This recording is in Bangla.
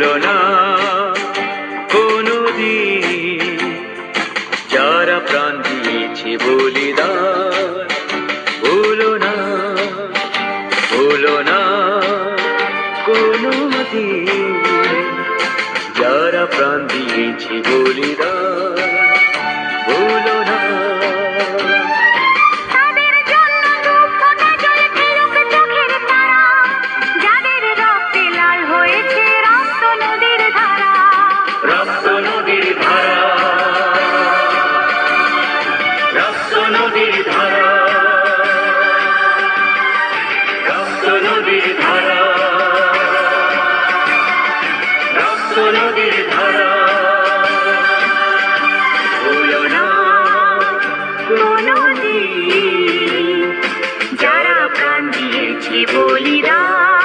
ভুলো না কোনদিন যারা প্রাণ দিয়েছে বলিদান, ভুলো না কোনদিন যারা প্রাণ দিয়েছে বলিদান, ভুলো না। রক্ত নদীর ধারা, রক্ত নদীর ধারা, রক্ত নদীর ধারা, রক্ত নদীর ধারা, ভুলো না কোনদিন যারা প্রাণ দিয়েছে বলিদান।